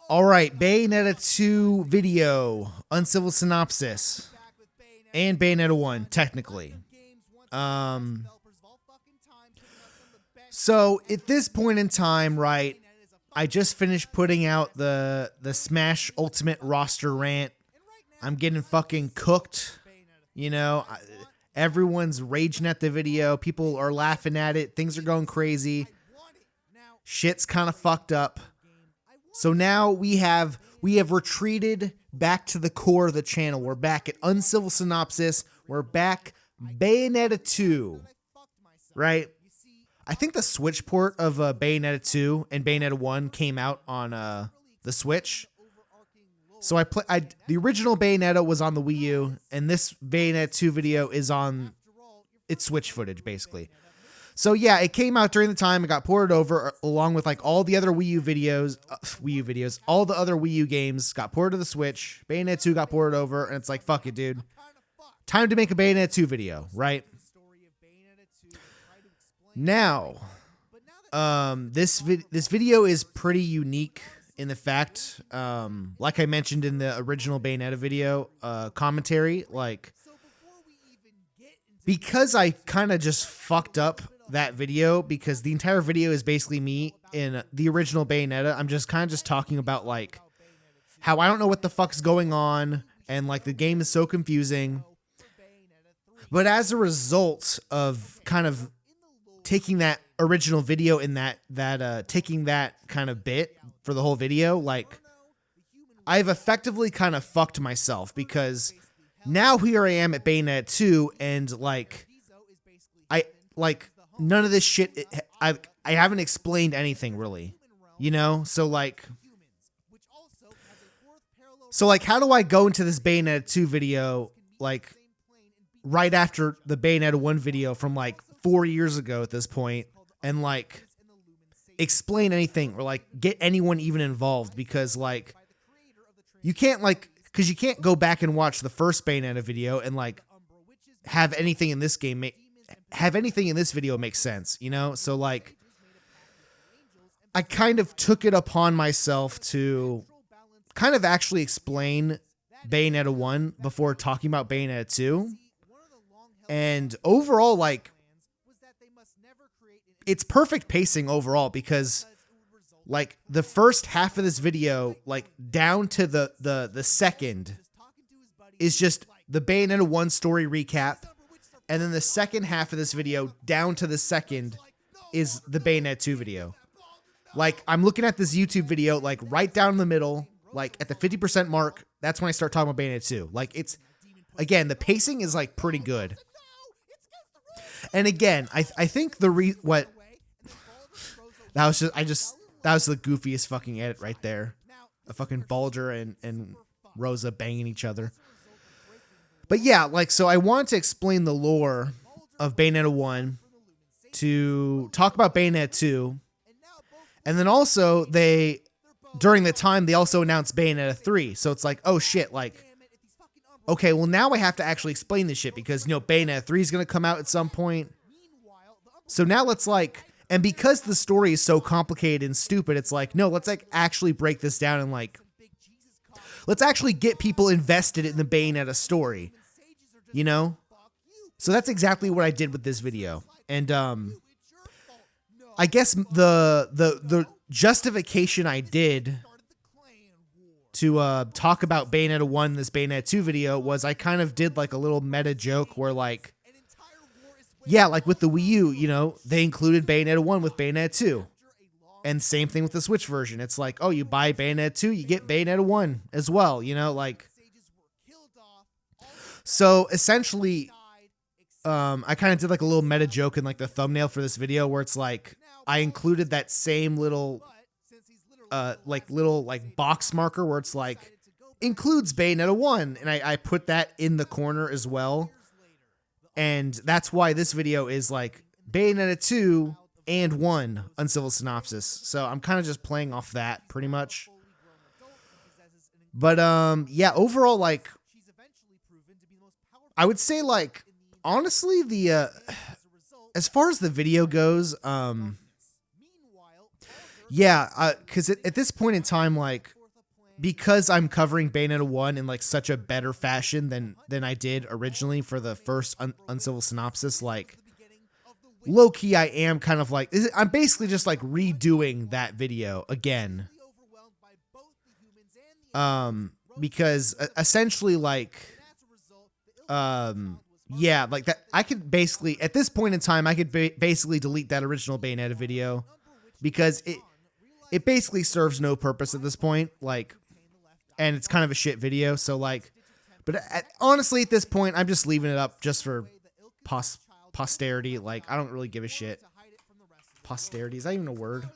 Alright, Bayonetta 2 video, Uncivil Synopsis, and Bayonetta 1, technically. So, at this point in time, right, I just finished putting out the Smash Ultimate roster rant. I'm getting fucking cooked, you know. Everyone's raging at the video. People are laughing at it. Things are going crazy. Shit's kind of fucked up. So now we have retreated back to the core of the channel. We're back at Uncivil Synopsis. We're back Bayonetta 2, right? I think the Switch port of Bayonetta 2 and Bayonetta 1 came out on the Switch. So the original Bayonetta was on the Wii U, and this Bayonetta 2 video is on its Switch footage, basically. So yeah, it came out during the time. It got ported over along with like all the other Wii U videos, all the other Wii U games got ported to the Switch. Bayonetta 2 got ported over, and it's like, fuck it, dude. Time to make a Bayonetta 2 video, right? Now, this video is pretty unique in the fact, like I mentioned in the original Bayonetta video commentary, like, because I kind of just fucked up that video, because the entire video is basically me in the original Bayonetta. I'm just kind of just talking about like how I don't know what the fuck's going on, and like the game is so confusing. But as a result of kind of taking that original video in taking that kind of bit for the whole video, like, I've effectively kind of fucked myself, because now here I am at Bayonetta 2, and like none of this shit, I haven't explained anything really, you know? So like how do I go into this Bayonetta 2 video like right after the Bayonetta 1 video from like 4 years ago at this point, and like explain anything or like get anyone even involved? Because like you can't go back and watch the first Bayonetta video and like have anything in this video make sense, you know? So like I kind of took it upon myself to kind of actually explain Bayonetta 1 before talking about Bayonetta 2. And overall, like, it's perfect pacing overall, because like the first half of this video, like down to the second, is just the Bayonetta 1 story recap. And then the second half of this video down to the second is the Bayonetta 2 video. Like, I'm looking at this YouTube video, like right down the middle, like at the 50% mark. That's when I start talking about Bayonetta 2. Like, it's, again, the pacing is like pretty good. And again, I think that was the goofiest fucking edit right there. A fucking Baldur and Rosa banging each other. But yeah, like, so I want to explain the lore of Bayonetta 1 to talk about Bayonetta 2. And then also during the time, they also announced Bayonetta 3. So it's like, oh shit, like, okay, well now I have to actually explain this shit, because, you know, Bayonetta 3 is going to come out at some point. So now let's like, and because the story is so complicated and stupid, it's like, no, let's like actually break this down and like, let's actually get people invested in the Bayonetta story, you know? So that's exactly what I did with this video. And I guess the justification I did to talk about Bayonetta 1, this Bayonetta 2 video, was I kind of did like a little meta joke where like, yeah, like with the Wii U, you know, they included Bayonetta 1 with Bayonetta 2. And same thing with the Switch version. It's like, oh, you buy Bayonetta 2, you get Bayonetta 1 as well, you know, like. So essentially, I kind of did like a little meta joke in like the thumbnail for this video, where it's like, I included that same little box marker where it's like, includes Bayonetta 1. And I put that in the corner as well. And that's why this video is like Bayonetta 2 and 1 Uncivil Synopsis. So I'm kind of just playing off that pretty much. But yeah, overall, like, I would say, like, honestly, Yeah, because at this point in time, like, because I'm covering Bayonetta 1 in like such a better fashion than I did originally for the first Uncivil Synopsis, like, low key, I am kind of like, I'm basically just like redoing that video again. Because essentially, like, yeah, like that, I could basically, at this point in time, I could basically delete that original Bayonetta video because it basically serves no purpose at this point, like, and it's kind of a shit video. So like, but honestly, at this point, I'm just leaving it up just for posterity. Like, I don't really give a shit. Posterity, is that even a word?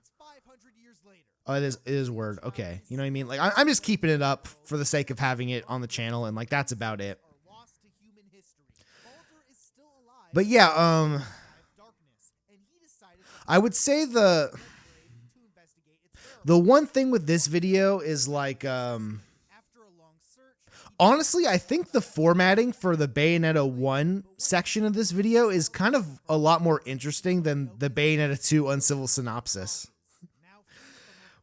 Oh, it is a word. Okay, you know what I mean? Like, I'm just keeping it up for the sake of having it on the channel, and like that's about it. But yeah, I would say the one thing with this video is like, honestly, I think the formatting for the Bayonetta 1 section of this video is kind of a lot more interesting than the Bayonetta 2 Uncivil Synopsis.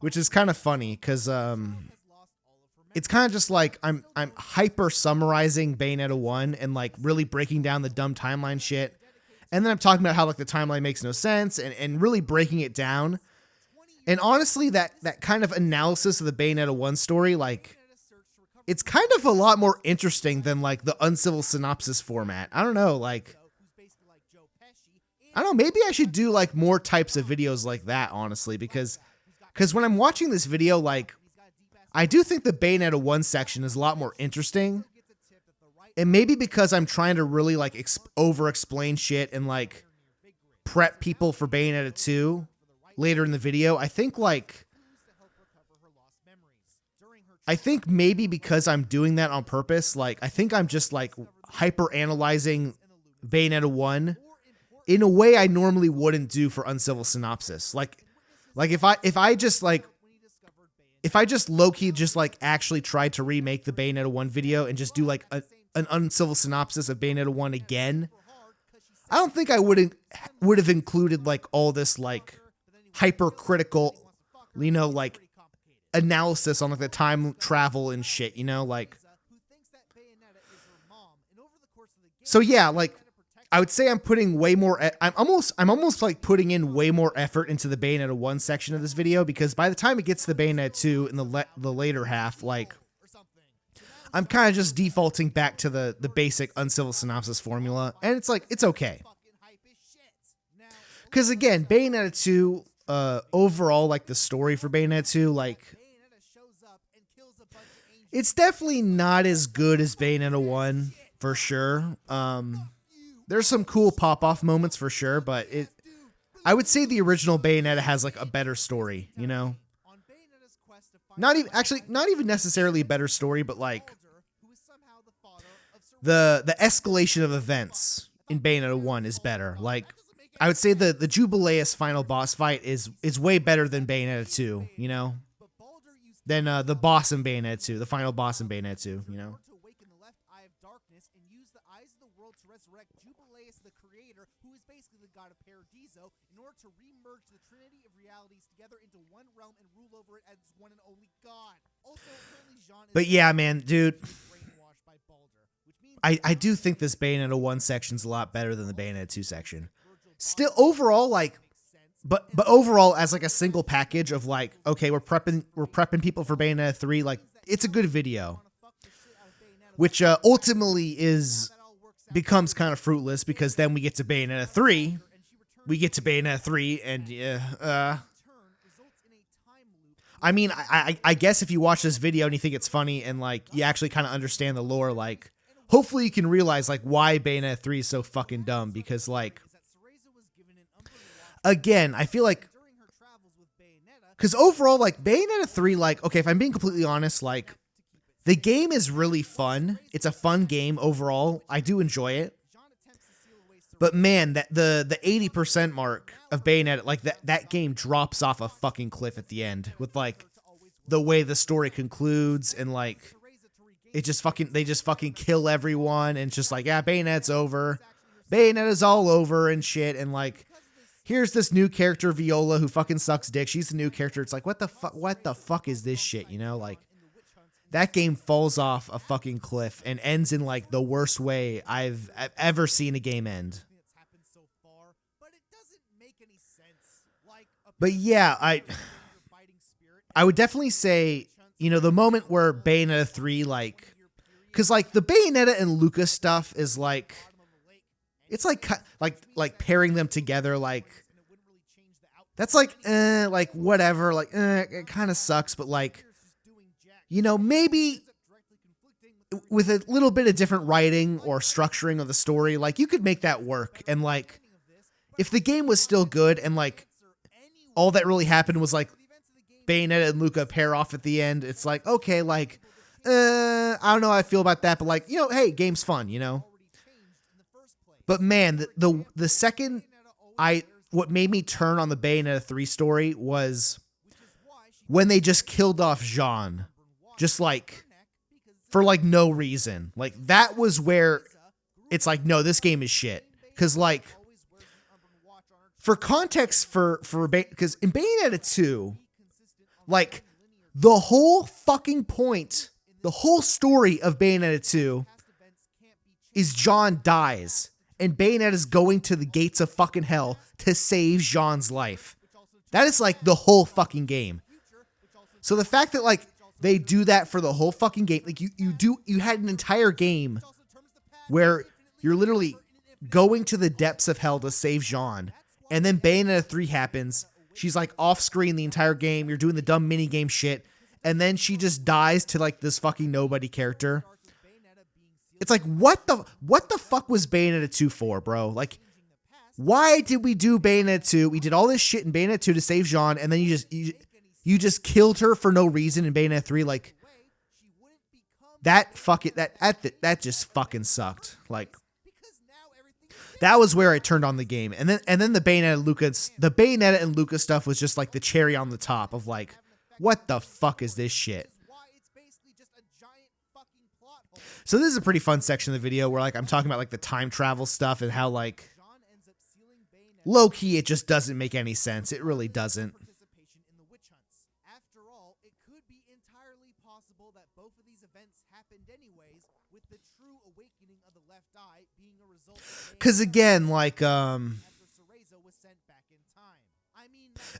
Which is kind of funny because it's kind of just like I'm hyper summarizing Bayonetta 1 and like really breaking down the dumb timeline shit. And then I'm talking about how like the timeline makes no sense and really breaking it down. And honestly, that kind of analysis of the Bayonetta 1 story, like, it's kind of a lot more interesting than like the Uncivil Synopsis format. I don't know, like, I don't know, maybe I should do like more types of videos like that, honestly, because when I'm watching this video, like, I do think the Bayonetta 1 section is a lot more interesting. And maybe because I'm trying to really, like, over-explain shit and, like, prep people for Bayonetta 2 later in the video, I think, like, I think maybe because I'm doing that on purpose, like, I think I'm just, like, hyper-analyzing Bayonetta 1 in a way I normally wouldn't do for Uncivil Synopsis. Like if I just low-key just like actually tried to remake the Bayonetta 1 video and just do like an Uncivil Synopsis of Bayonetta 1 again, I don't think I would have included like all this like hypercritical, you know, like analysis on like the time travel and shit, you know, like. So yeah, like, I would say I'm putting way more. I'm almost like putting in way more effort into the Bayonetta 1 section of this video, because by the time it gets to the Bayonetta 2 in the later half, like, I'm kind of just defaulting back to the basic Uncivil Synopsis formula, and it's like, it's okay. Because again, Bayonetta 2, overall, like the story for Bayonetta 2, like, it's definitely not as good as Bayonetta 1 for sure. There's some cool pop-off moments for sure, but I would say the original Bayonetta has like a better story, you know? Not even necessarily a better story, but like the escalation of events in Bayonetta 1 is better. Like, I would say the Jubileus final boss fight is way better than Bayonetta 2, you know? Than the boss in Bayonetta 2, the final boss in Bayonetta 2, you know? To remerge the trinity of realities together into one realm and rule over it as one and only God. Also, but yeah, man, dude, I do think this Bayonetta 1 section's a lot better than the Bayonetta 2 section. Still, overall, like, but overall, as like a single package of like, okay, we're prepping people for Bayonetta 3, like, it's a good video, which ultimately becomes kind of fruitless, because then we get to Bayonetta 3. And I mean, I guess if you watch this video and you think it's funny and like you actually kind of understand the lore, like, hopefully you can realize like why Bayonetta 3 is so fucking dumb, because like, again, I feel like, because overall, like, Bayonetta 3, like, okay, if I'm being completely honest, like, the game is really fun. It's a fun game overall. I do enjoy it. But man, that the 80% mark of Bayonetta, like, that game drops off a fucking cliff at the end with like the way the story concludes, and like they just fucking kill everyone, and it's just like, yeah, Bayonetta's over. Bayonetta's all over and shit, and like, here's this new character, Viola, who fucking sucks dick. She's the new character. It's like, what the fuck is this shit? You know, like that game falls off a fucking cliff and ends in like the worst way I've ever seen a game end. But yeah, I would definitely say, you know, the moment where Bayonetta 3, like, cause like the Bayonetta and Lucas stuff is like, it's like pairing them together. Like that's like whatever, like, it kind of sucks, but like, you know, maybe with a little bit of different writing or structuring of the story, like you could make that work. And like, if the game was still good and like all that really happened was like Bayonetta and Luca pair off at the end, it's like, okay, like, I don't know how I feel about that, but like, you know, hey, game's fun, you know? But man, the second what made me turn on the Bayonetta 3 story was when they just killed off Jean. Just like, for like no reason. Like that was where it's like, no, this game is shit. Cause like, for context because in Bayonetta 2, like the whole fucking point, the whole story of Bayonetta 2 is Jean dies and Bayonetta's going to the gates of fucking hell to save Jean's life. That is like the whole fucking game. So the fact that like they do that for the whole fucking game, like you had an entire game where you're literally going to the depths of hell to save Jean, and then Bayonetta 3 happens. She's like off screen the entire game. You're doing the dumb mini game shit, and then she just dies to like this fucking nobody character. It's like, what the fuck was Bayonetta 2 for, bro? Like, why did we do Bayonetta 2? We did all this shit in Bayonetta 2 to save Jean, and then you just killed her for no reason in Bayonetta 3. Like, that just fucking sucked. Like, that was where I turned on the game. And then the Bayonetta and Lucas stuff was just like the cherry on the top of like, what the fuck is this shit? So this is a pretty fun section of the video where like I'm talking about like the time travel stuff and how like low key it just doesn't make any sense. It really doesn't. Because again, like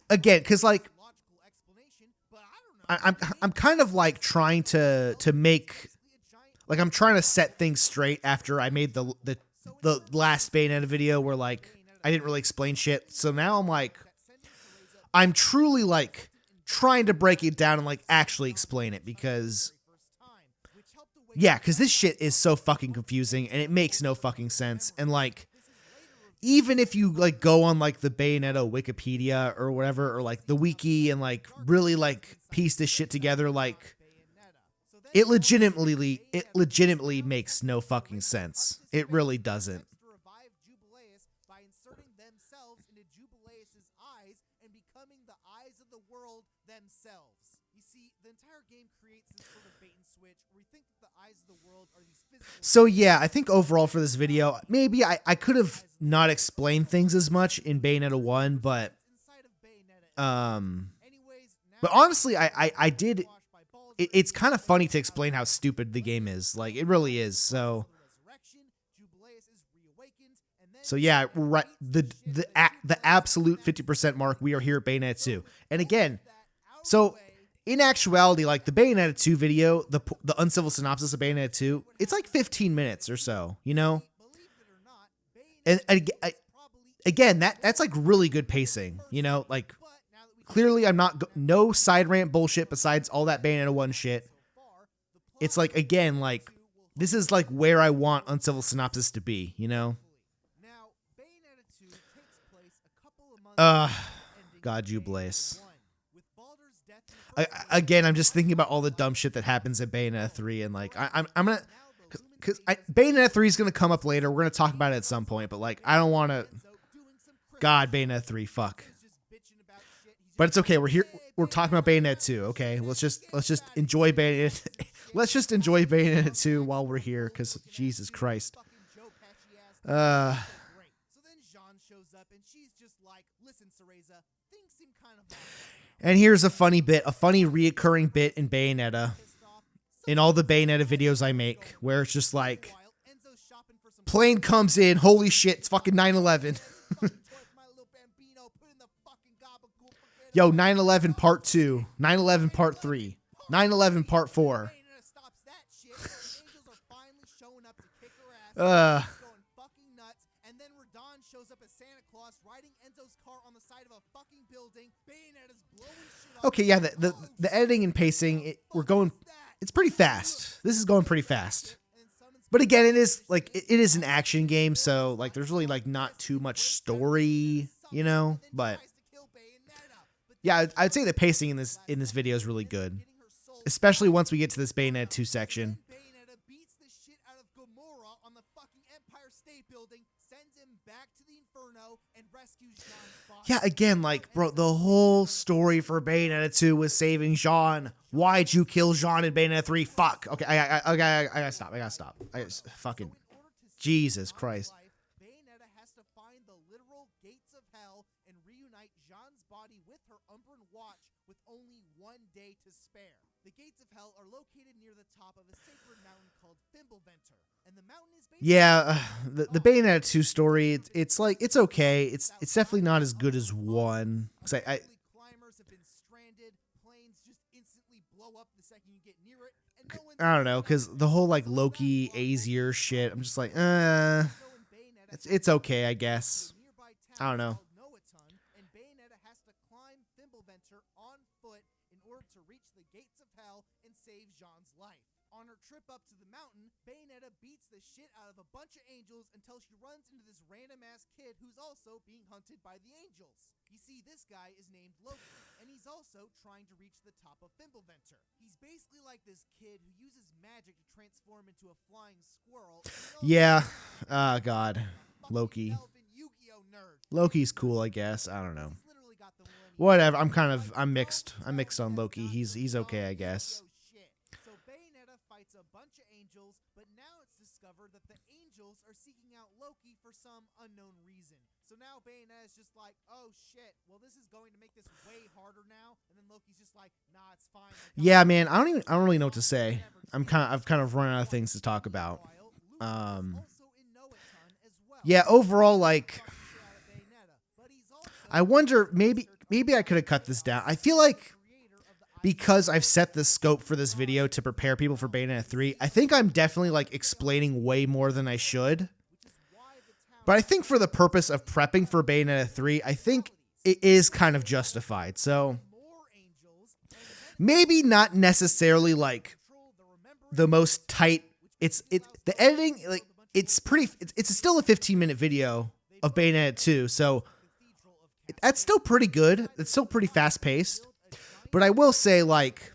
because like I'm kind of like trying to make, like, I'm trying to set things straight after I made the last Bayonetta video where like I didn't really explain shit. So now I'm truly like trying to break it down and like actually explain it, because because this shit is so fucking confusing and it makes no fucking sense. And like, even if you like go on like the Bayonetta Wikipedia or whatever, or like the wiki, and like really like piece this shit together, like it legitimately makes no fucking sense. It really doesn't. So yeah, I think overall for this video, maybe I could have not explained things as much in Bayonetta 1, but honestly, I did. It's kind of funny to explain how stupid the game is. Like, it really is. So yeah, right. The absolute 50% mark. We are here at Bayonetta 2, and again, so. In actuality, like the Bayonetta 2 video, the Uncivil synopsis of Bayonetta 2, it's like 15 minutes or so, you know? And again, that's like really good pacing, you know? Like, clearly I'm not, no side rant bullshit besides all that Bayonetta 1 shit. It's like, again, like, this is like where I want Uncivil synopsis to be, you know? God, Jubilace. Again, I'm just thinking about all the dumb shit that happens at Bayonetta 3, and like I'm gonna, because Bayonetta 3 is gonna come up later. We're gonna talk about it at some point, but like I don't want to. God, Bayonetta 3, fuck. But it's okay. We're here. We're talking about Bayonetta 2. Okay, let's just enjoy Bayonetta. Let's just enjoy Bayonetta 2 while we're here, because Jesus Christ. So then Jean shows up and she's just like, And here's a funny reoccurring bit in Bayonetta, in all the Bayonetta videos I make, where it's just like, plane comes in, holy shit, it's fucking 9/11. Yo, 9/11 part 2, 9/11 part 3, 9/11 part 4. Okay, yeah, the editing and pacing, it's pretty fast. This is going pretty fast. But again, it is an action game, so like there's really like not too much story, you know, but yeah, I'd say the pacing in this video is really good, especially once we get to this Bayonetta 2 section. Yeah, again, like, bro, the whole story for Bayonetta 2 was saving Jean. Why'd you kill Jean in Bayonetta 3? Fuck. Okay, I gotta stop. Fucking Jesus Christ. Bayonetta has to find the literal gates of hell and reunite Jean's body with her Umbran watch with only 1 day to spare. The gates of hell are located near the top of a sacred mountain called Fimbulventer. And the mountain is the Bayonetta 2 story, it's like, it's okay. It's definitely not as good as 1. Cause climbers have been stranded, planes just instantly blow up the second you get near it, and no one I don't know, cause the whole like Loki Aesir shit, I'm just like, it's okay, I guess. I don't know. And Bayonetta has to climb Fimbulventer on foot in order to reach the gates of hell and save Jean's life. On her trip up to the mountain, Bayonetta beats the shit out of a bunch of angels until she runs into this random-ass kid who's also being hunted by the angels. You see, this guy is named Loki, and he's also trying to reach the top of Fimbulventer. He's basically like this kid who uses magic to transform into a flying squirrel. Yeah. Oh, God. Loki. Loki's cool, I guess. I don't know. Whatever. I'm mixed. I'm mixed on Loki. He's okay, I guess. A bunch of angels, but now it's discovered that the angels are seeking out Loki for some unknown reason. So now Bayonetta is just like, oh shit, well this is going to make this way harder now. And then Loki's just like, nah, it's fine. Yeah, man, I don't really know what to say. I've kind of run out of things to talk about. Yeah, overall, like, I wonder, maybe I could have cut this down. I feel like, because I've set the scope for this video to prepare people for Bayonetta 3, I think I'm definitely like explaining way more than I should. But I think for the purpose of prepping for Bayonetta 3, I think it is kind of justified. So maybe not necessarily like the most tight. The editing, like, it's still a 15-minute video of Bayonetta 2, so that's still pretty good. It's still pretty fast-paced. But I will say, like,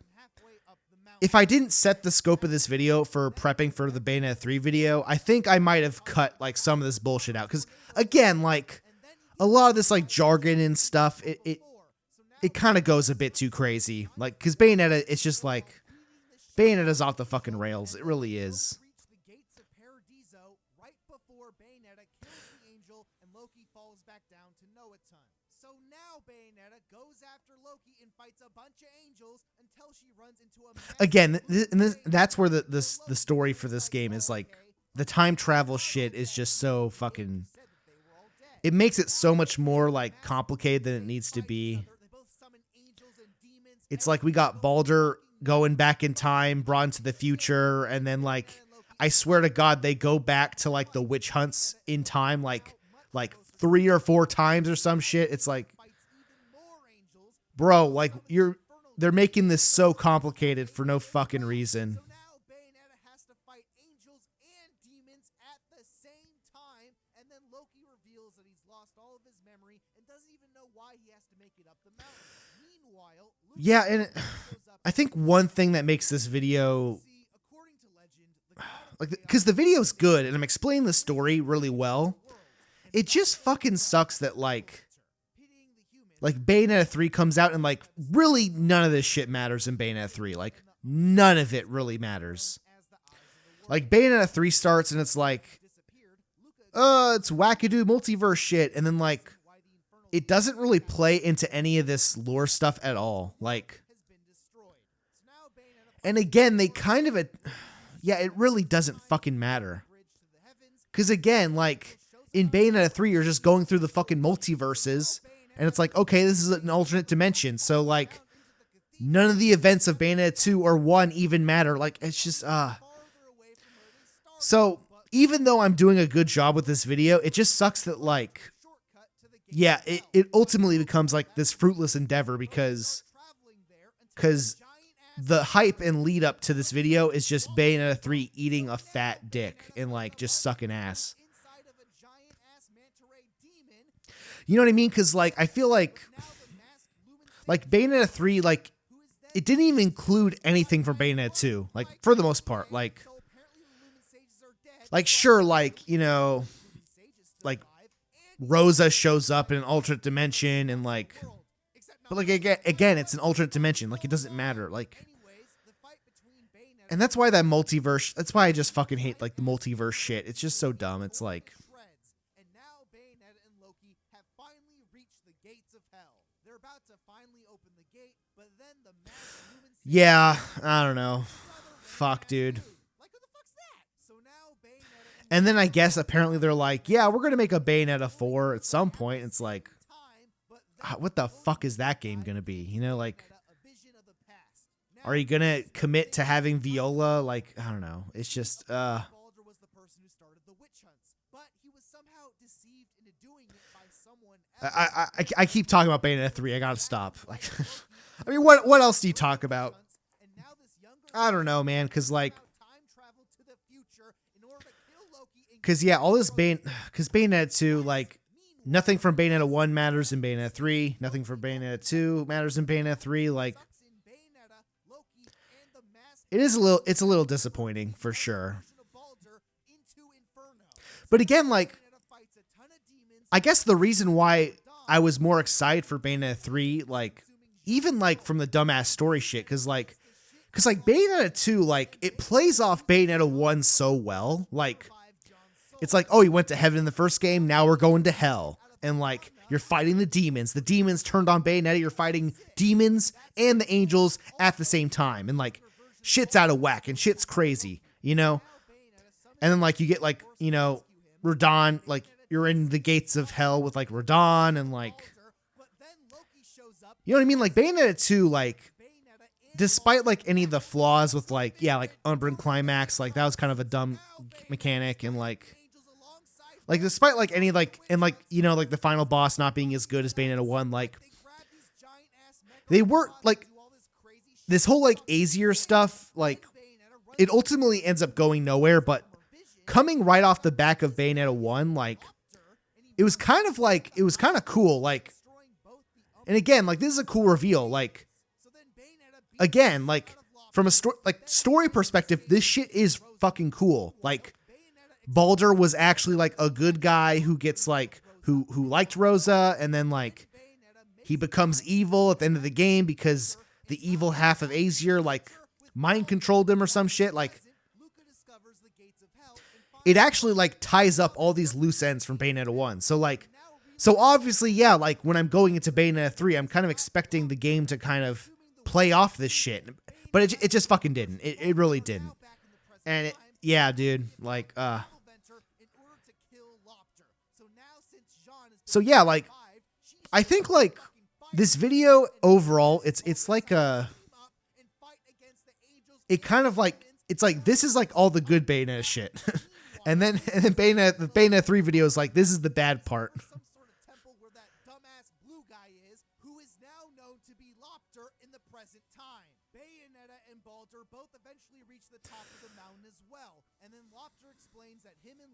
if I didn't set the scope of this video for prepping for the Bayonetta 3 video, I think I might have cut, like, some of this bullshit out. Because, again, like, a lot of this, like, jargon and stuff, it kind of goes a bit too crazy. Like, because Bayonetta, it's just, like, Bayonetta's off the fucking rails. It really is. So now Bayonetta goes after Loki and fights a bunch of angels until she runs into a again, that's where the story for this game is, like, the time travel shit is just so fucking, it makes it so much more like complicated than it needs to be. It's like we got Baldur going back in time, brought into the future, and then, like, I swear to God, they go back to, like, the witch hunts in time, like 3 or 4 times or some shit. It's like, bro, like, they're making this so complicated for no fucking reason. So now Bayonetta has to fight angels and demons at the same time, and then Loki reveals that he's lost all of his memory and doesn't even know why he has to make it up the mountain. Meanwhile, yeah, and I think one thing that makes this video, like, because the video's good and I'm explaining the story really well, it just fucking sucks that, like Bayonetta 3 comes out and, like, really none of this shit matters in Bayonetta 3. Like, none of it really matters. Like, Bayonetta 3 starts and it's like, it's wackadoo multiverse shit. And then, like, it doesn't really play into any of this lore stuff at all. Like, and again, they kind of, yeah, it really doesn't fucking matter. Because again, like, in Bayonetta 3, you're just going through the fucking multiverses, and it's like, okay, this is an alternate dimension, so, like, none of the events of Bayonetta 2 or 1 even matter. Like, it's just, So, even though I'm doing a good job with this video, it just sucks that, like, yeah, it ultimately becomes, like, this fruitless endeavor because the hype and lead up to this video is just Bayonetta 3 eating a fat dick and, like, just sucking ass. You know what I mean? Because, like, I feel like Bayonetta 3, like, it didn't even include anything from Bayonetta 2, like, for the most part. Like, sure, like, you know, like, Rosa shows up in an alternate dimension and, like, but, like, again, it's an alternate dimension. Like, it doesn't matter. Like, and that's why that multiverse, that's why I just fucking hate, like, the multiverse shit. It's just so dumb. It's like, yeah, I don't know. Fuck, dude. And then I guess apparently they're like, yeah, we're going to make a Bayonetta 4 at some point. It's like, what the fuck is that game going to be? You know, like, are you going to commit to having Viola? Like, I don't know. It's just, I keep talking about Bayonetta 3. I got to stop. Like, I mean, what else do you talk about? I don't know, man. Cause like, cause yeah, all this cause Bayonetta 2, like, nothing from Bayonetta 1 matters in Bayonetta 3. Nothing from Bayonetta 2 matters in Bayonetta 3. Like, it's a little disappointing for sure. But again, like, I guess the reason why I was more excited for Bayonetta 3, like, even like from the dumbass story shit, cause like Bayonetta 2, like, it plays off Bayonetta 1 so well. Like, it's like, oh, you went to heaven in the first game, now we're going to hell. And, like, you're fighting the demons. The demons turned on Bayonetta, you're fighting demons and the angels at the same time. And, like, shit's out of whack and shit's crazy, you know? And then, like, you get, like, you know, Radon, like, you're in the gates of hell with, like, Radon and, like, you know what I mean? Like, Bayonetta 2, like, despite, like, any of the flaws with, like, yeah, like, Umbran Climax, like, that was kind of a dumb mechanic, and, like, despite, like, any, like, and, like, you know, like, the final boss not being as good as Bayonetta 1, like, they weren't, like, this whole, like, Aesir stuff, like, it ultimately ends up going nowhere, but coming right off the back of Bayonetta 1, like, it was kind of cool, like, and again, like, this is a cool reveal, like, again, like, from a story perspective, this shit is fucking cool. Like, Baldur was actually, like, a good guy who gets, like, who liked Rosa, and then, like, he becomes evil at the end of the game because the evil half of Aesir, like, mind controlled him or some shit. Like, it actually, like, ties up all these loose ends from Bayonetta 1. So, like, so obviously, yeah, like, when I'm going into Bayonetta 3, I'm kind of expecting the game to kind of play off this shit, but it just fucking didn't. It really didn't. And yeah, dude, like, so yeah, like, I think, like, this video overall, it's like it kind of, like, it's like, this is, like, all the good Bayonetta shit. and then the Bayonetta 3 video is like, this is the bad part.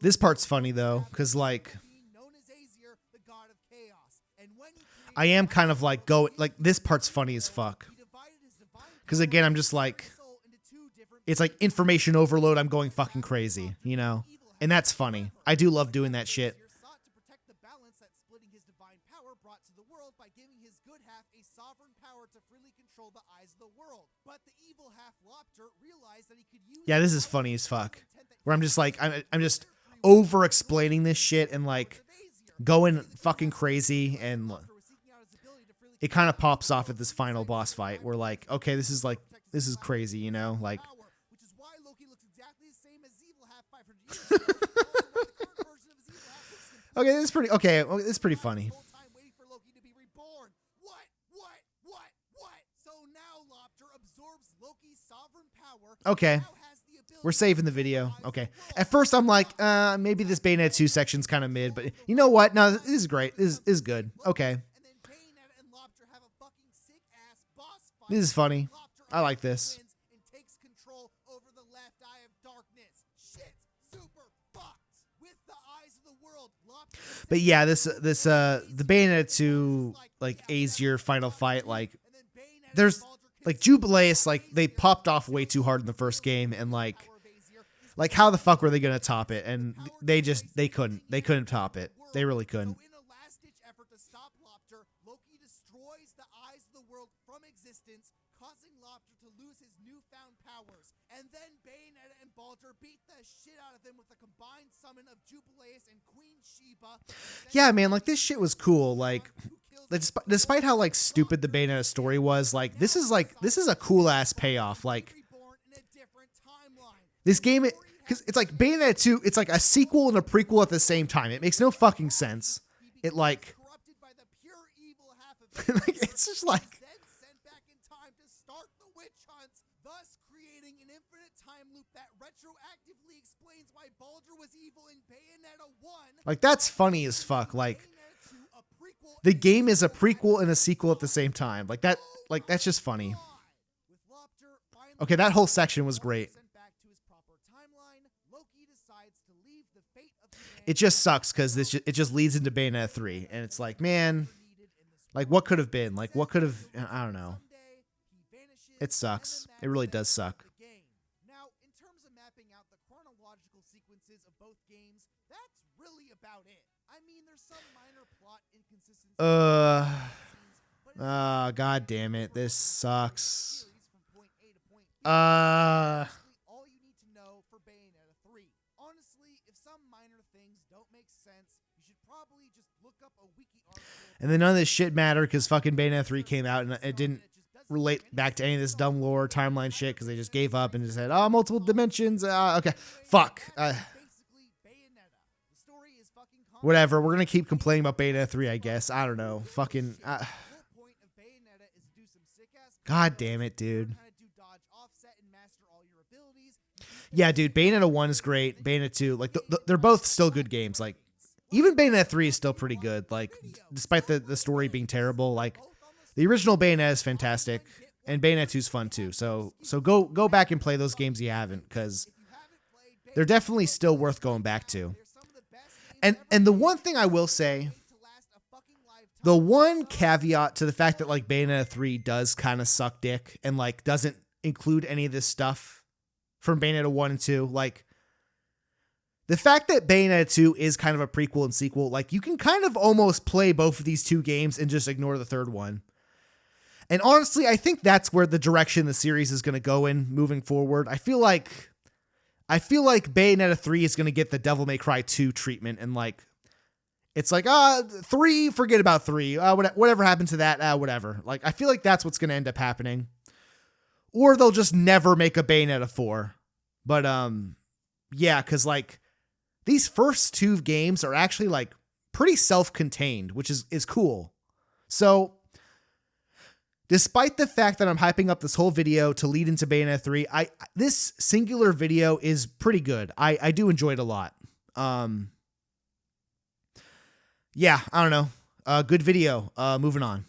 This part's funny though, because, like, I am kind of like this part's funny as fuck. Because again, I'm just like, it's like information overload. I'm going fucking crazy, you know? And that's funny. I do love doing that shit. Yeah, this is funny as fuck. Where I'm just like, I'm just over explaining this shit, and, like, going fucking crazy, and it kind of pops off at this final boss fight. We're like, okay, this is crazy, you know, like. Which is why Loki looks exactly the same as Evil Hat 500 years ago. Also why the current version of Evil Hat looks completely Okay, this is pretty. Okay, well, this is pretty funny. whole time waiting for Loki to be reborn. What? So now Lopter absorbs Loki's sovereign power. Okay. Now has the ability We're saving the video. Okay. At first, I'm like, maybe this Bayonetta 2 section's kind of mid, but you know what? No, this is great. This is good. Okay. And then Bayonetta and Lopter have a fucking sick ass boss fight. This is funny. Lopter I like this. wins and takes control over the left eye of darkness. Shit, super fucked. With the eyes of the world, Lopter But yeah, the Bayonetta 2, like, Aesir final fight, like, and then Bayonetta there's, and Baldur like, Jubileus, like, they popped off way too hard in the first game, and, like, how the fuck were they gonna top it? And they couldn't top it. They really couldn't. So in a last-ditch effort to stop Lopter, Loki destroys the eyes of the world from existence, causing Lopter to lose his newfound powers. And then Bayonetta and Baldur beat the shit out of him with a combined summon of Jubileus and Queen Sheba. Yeah, man, like, this shit was cool. Like, despite how, like, stupid the Bayonetta story was, like, this is a cool ass payoff. Like, Reborn in a different timeline. this game, because it's like Bayonetta 2, it's like a sequel and a prequel at the same time. It makes no fucking sense. It, like, Corrupted by the pure evil half of like, it's just like, then sent back in time to start the witch hunts, thus creating an infinite time loop that retroactively explains why Baldur was evil in Bayonetta 1. that's funny as fuck. Like, Bayonetta 2, a prequel, the game is a prequel and a sequel at the same time. Like, that's just funny. with Lopter finally Okay, that whole section was great. sent back to his proper timeline. Loki decides to leave the fate of humanity It just sucks because it just leads into Bayonetta 3, and it's like, man, needed in the like, what could have been? Like, what could have? I don't know. someday he vanishes. It sucks. and then It really that's does suck. the game. Now, in terms of mapping out the chronological sequences of both games, that's really about it. I mean, there's some minor plot inconsistencies. God damn it. This sucks. Series from point A to point B. Basically all you need to know for Bayonetta 3. Honestly, if some minor things don't make sense, you should probably just look up a wiki article. And then none of this shit mattered because fucking Bayonetta 3 came out and it didn't relate back to any of this dumb lore timeline shit because they just gave up and just said, oh, multiple dimensions. Okay, fuck. Basically, Bayonetta. The story is fucking Whatever. We're gonna keep complaining about Bayonetta 3, I guess. I don't know. Fucking. The whole point of Bayonetta is to do some sick-ass God damn it, dude. Learn how to do dodge, offset, and master all your abilities. Yeah, dude. Bayonetta 1 is great. Bayonetta 2, like, they're both still good games. Like, even Bayonetta 3 is still pretty good. Like, despite the story being terrible, like, the original Bayonetta is fantastic, and Bayonetta 2 is fun too. So go back and play those games you haven't, because they're definitely still worth going back to. And the one thing I will say, the one caveat to the fact that, like, Bayonetta 3 does kind of suck dick and, like, doesn't include any of this stuff from Bayonetta 1 and 2, like, the fact that Bayonetta 2 is kind of a prequel and sequel, like, you can kind of almost play both of these two games and just ignore the third one. And honestly, I think that's where the direction the series is going to go in moving forward. I feel like Bayonetta 3 is going to get the Devil May Cry 2 treatment, and, like, it's like, 3, forget about 3. Whatever happened to that, whatever. Like, I feel like that's what's going to end up happening. Or they'll just never make a Bayonetta 4. But yeah, cuz, like, these first two games are actually, like, pretty self-contained, which is cool. So, despite the fact that I'm hyping up this whole video to lead into Bayonetta 3, this singular video is pretty good. I do enjoy it a lot. Yeah, I don't know. Good video. Moving on.